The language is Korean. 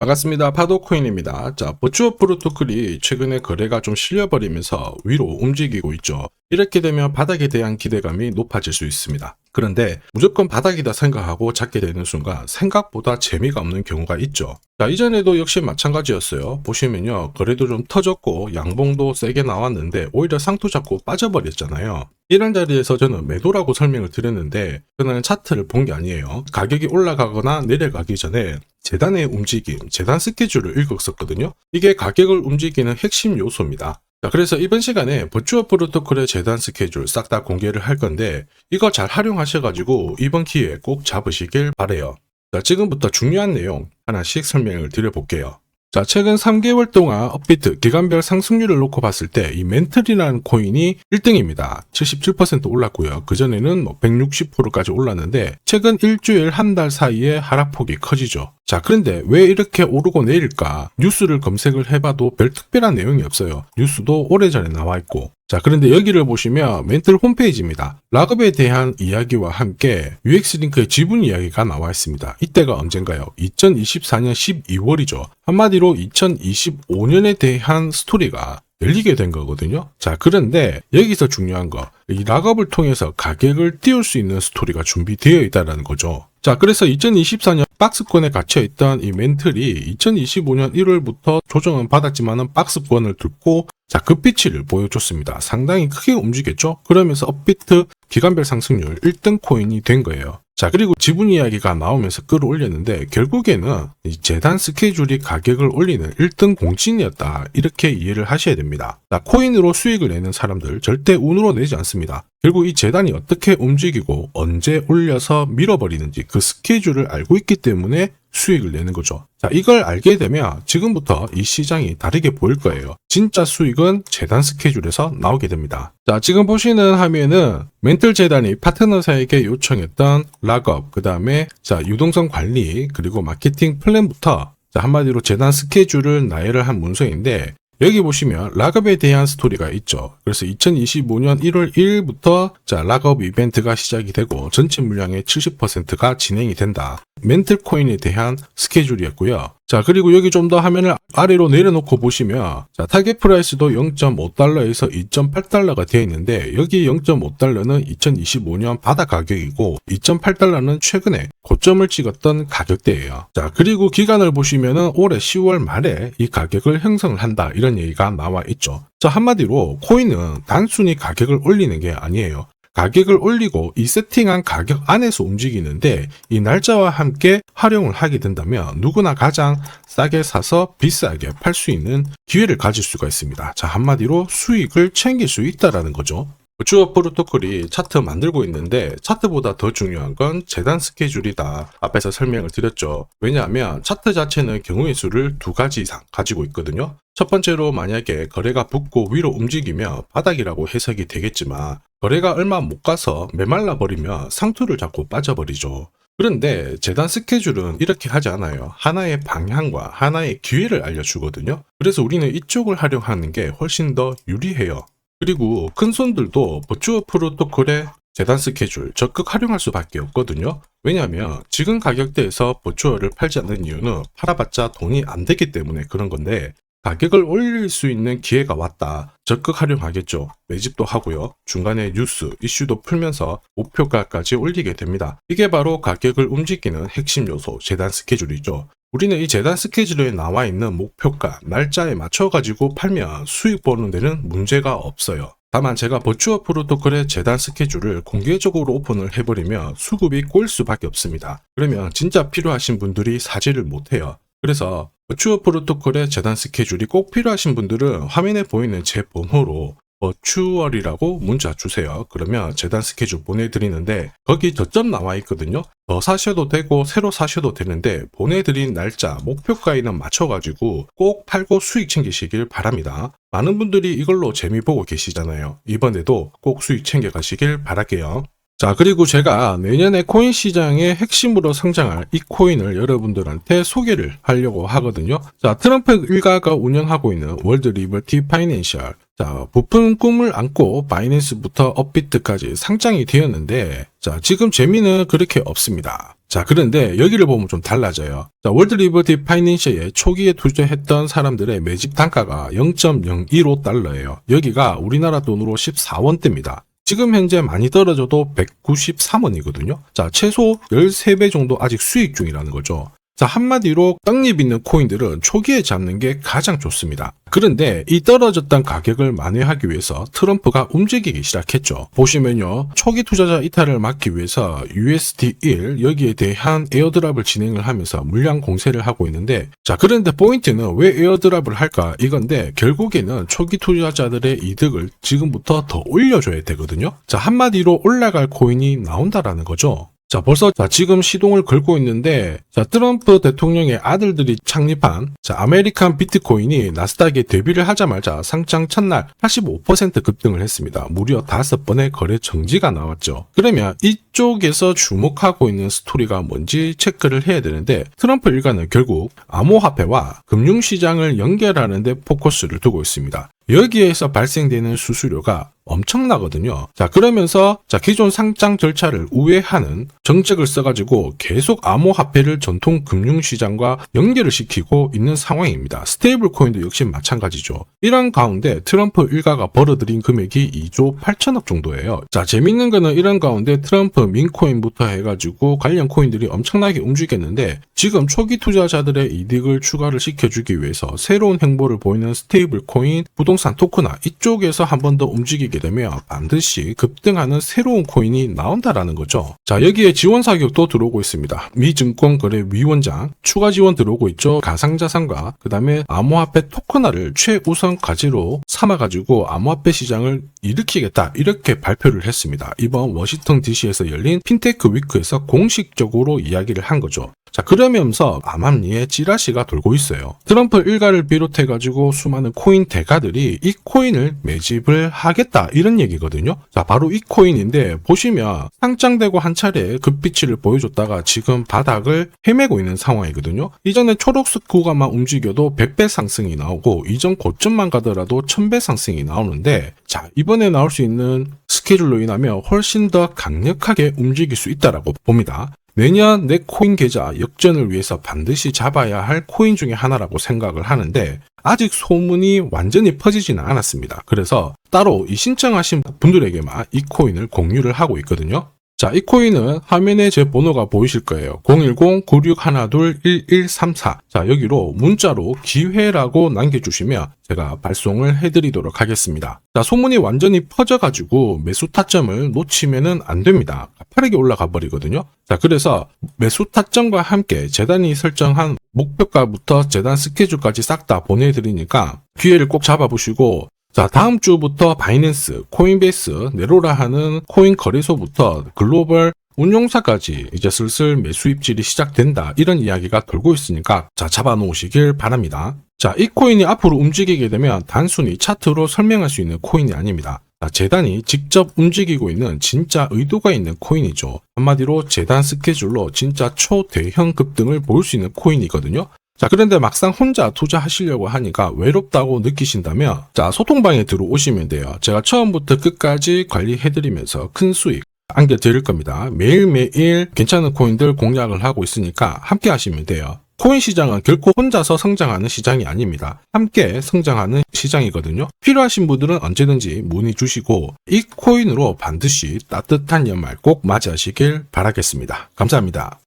반갑습니다. 파도코인입니다. 자, 버추어 프로토콜이 최근에 거래가 좀 실려버리면서 위로 움직이고 있죠. 이렇게 되면 바닥에 대한 기대감이 높아질 수 있습니다. 그런데 무조건 바닥이다 생각하고 잡게 되는 순간 생각보다 재미가 없는 경우가 있죠. 자, 이전에도 역시 마찬가지였어요. 보시면요, 거래도 좀 터졌고 양봉도 세게 나왔는데 오히려 상투 잡고 빠져버렸잖아요. 이런 자리에서 저는 매도라고 설명을 드렸는데 그는 차트를 본 게 아니에요. 가격이 올라가거나 내려가기 전에 재단의 움직임, 재단 스케줄을 읽었었거든요. 이게 가격을 움직이는 핵심 요소입니다. 자, 그래서 이번 시간에 버추어 프로토콜의 재단 스케줄 싹 다 공개를 할 건데 이거 잘 활용하셔가지고 이번 기회에 꼭 잡으시길 바래요. 자, 지금부터 중요한 내용 하나씩 설명을 드려볼게요. 자, 최근 3개월 동안 업비트 기간별 상승률을 놓고 봤을 때 이 멘틀이라는 코인이 1등입니다. 77% 올랐고요. 그전에는 160%까지 올랐는데 최근 일주일 한 달 사이에 하락폭이 커지죠. 자, 그런데 왜 이렇게 오르고 내릴까? 뉴스를 검색을 해봐도 별 특별한 내용이 없어요. 뉴스도 오래전에 나와 있고. 자, 그런데 여기를 보시면 멘틀 홈페이지입니다. 락업에 대한 이야기와 함께 UX링크의 지분 이야기가 나와 있습니다. 이때가 언젠가요? 2024년 12월이죠. 한마디로 2025년에 대한 스토리가 열리게 된 거거든요. 자, 그런데 여기서 중요한 거, 이 락업을 통해서 가격을 띄울 수 있는 스토리가 준비되어 있다는 거죠. 자, 그래서 2024년 박스권에 갇혀있던 이 멘틀이 2025년 1월부터 조정은 받았지만은 박스권을 뚫고 자, 급비치를 보여줬습니다. 상당히 크게 움직였죠? 그러면서 업비트 기간별 상승률 1등 코인이 된 거예요. 자, 그리고 지분 이야기가 나오면서 끌어올렸는데 결국에는 이 재단 스케줄이 가격을 올리는 1등 공신이었다. 이렇게 이해를 하셔야 됩니다. 자, 코인으로 수익을 내는 사람들 절대 운으로 내지 않습니다. 결국 이 재단이 어떻게 움직이고 언제 올려서 밀어버리는지 그 스케줄을 알고 있기 때문에 수익을 내는 거죠. 자, 이걸 알게 되면 지금부터 이 시장이 다르게 보일 거예요. 진짜 수익은 재단 스케줄에서 나오게 됩니다. 자, 지금 보시는 화면은 멘틀 재단이 파트너사에게 요청했던 락업, 그 다음에 자, 유동성 관리, 그리고 마케팅 플랜부터 자, 한마디로 재단 스케줄을 나열을 한 문서인데 여기 보시면 락업에 대한 스토리가 있죠. 그래서 2025년 1월 1일부터 자, 락업 이벤트가 시작이 되고 전체 물량의 70%가 진행이 된다. 멘틀 코인에 대한 스케줄이었고요. 자, 그리고 여기 좀 더 화면을 아래로 내려놓고 보시면 자, 타겟 프라이스도 0.5달러에서 2.8달러가 되어 있는데 여기 0.5달러는 2025년 바닥 가격이고 2.8달러는 최근에 고점을 찍었던 가격대예요. 자, 그리고 기간을 보시면은 올해 10월 말에 이 가격을 형성을 한다. 이런 얘기가 나와 있죠. 자, 한마디로 코인은 단순히 가격을 올리는 게 아니에요. 가격을 올리고 이 세팅한 가격 안에서 움직이는데 이 날짜와 함께 활용을 하게 된다면 누구나 가장 싸게 사서 비싸게 팔 수 있는 기회를 가질 수가 있습니다. 자, 한마디로 수익을 챙길 수 있다라는 거죠. 버추어 프로토콜이 차트 만들고 있는데 차트보다 더 중요한 건 재단 스케줄이다. 앞에서 설명을 드렸죠. 왜냐하면 차트 자체는 경우의 수를 2가지 이상 가지고 있거든요. 첫 번째로 만약에 거래가 붙고 위로 움직이면 바닥이라고 해석이 되겠지만 거래가 얼마 못 가서 메말라 버리면 상투를 잡고 빠져버리죠. 그런데 재단 스케줄은 이렇게 하지 않아요. 하나의 방향과 하나의 기회를 알려주거든요. 그래서 우리는 이쪽을 활용하는 게 훨씬 더 유리해요. 그리고 큰 손들도 버추어 프로토콜의 재단 스케줄 적극 활용할 수밖에 없거든요. 왜냐하면 지금 가격대에서 버추어를 팔지 않는 이유는 팔아봤자 돈이 안 되기 때문에 그런 건데 가격을 올릴 수 있는 기회가 왔다. 적극 활용하겠죠. 매집도 하고요. 중간에 뉴스, 이슈도 풀면서 목표가까지 올리게 됩니다. 이게 바로 가격을 움직이는 핵심 요소, 재단 스케줄이죠. 우리는 이 재단 스케줄에 나와 있는 목표가, 날짜에 맞춰가지고 팔면 수익 보는 데는 문제가 없어요. 다만 제가 버추어 프로토콜의 재단 스케줄을 공개적으로 오픈을 해버리면 수급이 꼬일 수밖에 없습니다. 그러면 진짜 필요하신 분들이 사지를 못해요. 그래서 버추어 프로토콜의 재단 스케줄이 꼭 필요하신 분들은 화면에 보이는 제 번호로 버추얼이라고 문자 주세요. 그러면 재단 스케줄 보내드리는데 거기 저점 나와 있거든요. 더 사셔도 되고 새로 사셔도 되는데 보내드린 날짜, 목표가에는 맞춰가지고 꼭 팔고 수익 챙기시길 바랍니다. 많은 분들이 이걸로 재미 보고 계시잖아요. 이번에도 꼭 수익 챙겨가시길 바랄게요. 자, 그리고 제가 내년에 코인 시장의 핵심으로 성장할 이 코인을 여러분들한테 소개를 하려고 하거든요. 자, 트럼프 일가가 운영하고 있는 월드 리버티 파이낸셜. 자, 부푼 꿈을 안고 바이낸스부터 업비트까지 상장이 되었는데 자, 지금 재미는 그렇게 없습니다. 자, 그런데 여기를 보면 좀 달라져요. 자, 월드 리버티 파이낸셜에 초기에 투자했던 사람들의 매집 단가가 0.015달러예요. 여기가 우리나라 돈으로 14원대입니다. 지금 현재 많이 떨어져도 193원이거든요. 자, 최소 13배 정도 아직 수익 중이라는 거죠. 자, 한마디로 떡잎 있는 코인들은 초기에 잡는 게 가장 좋습니다. 그런데 이 떨어졌던 가격을 만회하기 위해서 트럼프가 움직이기 시작했죠. 보시면요, 초기 투자자 이탈을 막기 위해서 USD1 여기에 대한 에어드랍을 진행을 하면서 물량 공세를 하고 있는데, 자, 그런데 포인트는 왜 에어드랍을 할까 이건데, 결국에는 초기 투자자들의 이득을 지금부터 더 올려줘야 되거든요. 자, 한마디로 올라갈 코인이 나온다라는 거죠. 자, 벌써 지금 시동을 걸고 있는데, 자, 트럼프 대통령의 아들들이 창립한 아메리칸 비트코인이 나스닥에 데뷔를 하자마자 상장 첫날 85% 급등을 했습니다. 무려 5번의 거래 정지가 나왔죠. 그러면 이쪽에서 주목하고 있는 스토리가 뭔지 체크를 해야 되는데, 트럼프 일가는 결국 암호화폐와 금융시장을 연결하는 데 포커스를 두고 있습니다. 여기에서 발생되는 수수료가 엄청나거든요. 자, 그러면서 기존 상장 절차를 우회하는 정책을 써가지고 계속 암호화폐를 전통 금융시장과 연결을 시키고 있는 상황입니다. 스테이블 코인도 역시 마찬가지죠. 이런 가운데 트럼프 일가가 벌어들인 금액이 2조 8천억 정도예요. 자, 재밌는 거는 이런 가운데 트럼프 민코인부터 해가지고 관련 코인들이 엄청나게 움직였는데, 지금 초기 투자자들의 이득을 추가를 시켜주기 위해서 새로운 행보를 보이는 스테이블 코인, 부동산 토크나 이쪽에서 한 번 더 움직이게 되면 반드시 급등하는 새로운 코인이 나온다라는 거죠. 자, 여기에 지원 사격도 들어오고 있습니다. 미 증권거래위원장 추가 지원 들어오고 있죠. 가상자산과 그 다음에 암호화폐 토큰화를 최우선 과제로 삼아가지고 암호화폐 시장을 일으키겠다, 이렇게 발표를 했습니다. 이번 워싱턴 DC에서 열린 핀테크 위크에서 공식적으로 이야기를 한 거죠. 자, 그러면서 암암리에 찌라시가 돌고 있어요. 트럼프 일가를 비롯해가지고 수많은 코인 대가들이 이 코인을 매집을 하겠다, 이런 얘기거든요. 자, 바로 이 코인인데, 보시면 상장되고 한 차례 급비치를 보여줬다가 지금 바닥을 헤매고 있는 상황이거든요. 이전에 초록색 구간만 움직여도 100배 상승이 나오고, 이전 고점만 가더라도 1000배 상승이 나오는데, 자, 이번에 나올 수 있는 스케줄로 인하면 훨씬 더 강력하게 움직일 수 있다라고 봅니다. 내년 내 코인 계좌 역전을 위해서 반드시 잡아야 할 코인 중에 하나라고 생각을 하는데, 아직 소문이 완전히 퍼지지는 않았습니다. 그래서 따로 이 신청하신 분들에게만 이 코인을 공유를 하고 있거든요. 자, 이 코인은 화면에 제 번호가 보이실 거예요. 010-9612-1134. 자, 여기로 문자로 기회라고 남겨주시면 제가 발송을 해드리도록 하겠습니다. 자, 소문이 완전히 퍼져가지고 매수 타점을 놓치면은 안 됩니다. 가파르게 올라가 버리거든요. 자, 그래서 매수 타점과 함께 재단이 설정한 목표가부터 재단 스케줄까지 싹 다 보내드리니까 기회를 꼭 잡아보시고, 자, 다음 주부터 바이낸스, 코인베이스, 네로라 하는 코인 거래소부터 글로벌 운용사까지 이제 슬슬 매수 입질이 시작된다, 이런 이야기가 돌고 있으니까 자, 잡아놓으시길 바랍니다. 자, 이 코인이 앞으로 움직이게 되면 단순히 차트로 설명할 수 있는 코인이 아닙니다. 자, 재단이 직접 움직이고 있는 진짜 의도가 있는 코인이죠. 한마디로 재단 스케줄로 진짜 초대형 급등을 볼 수 있는 코인이거든요. 자, 그런데 막상 혼자 투자하시려고 하니까 외롭다고 느끼신다면, 자, 소통방에 들어오시면 돼요. 제가 처음부터 끝까지 관리해드리면서 큰 수익 안겨드릴 겁니다. 매일매일 괜찮은 코인들 공략을 하고 있으니까 함께 하시면 돼요. 코인 시장은 결코 혼자서 성장하는 시장이 아닙니다. 함께 성장하는 시장이거든요. 필요하신 분들은 언제든지 문의 주시고, 이 코인으로 반드시 따뜻한 연말 꼭 맞이하시길 바라겠습니다. 감사합니다.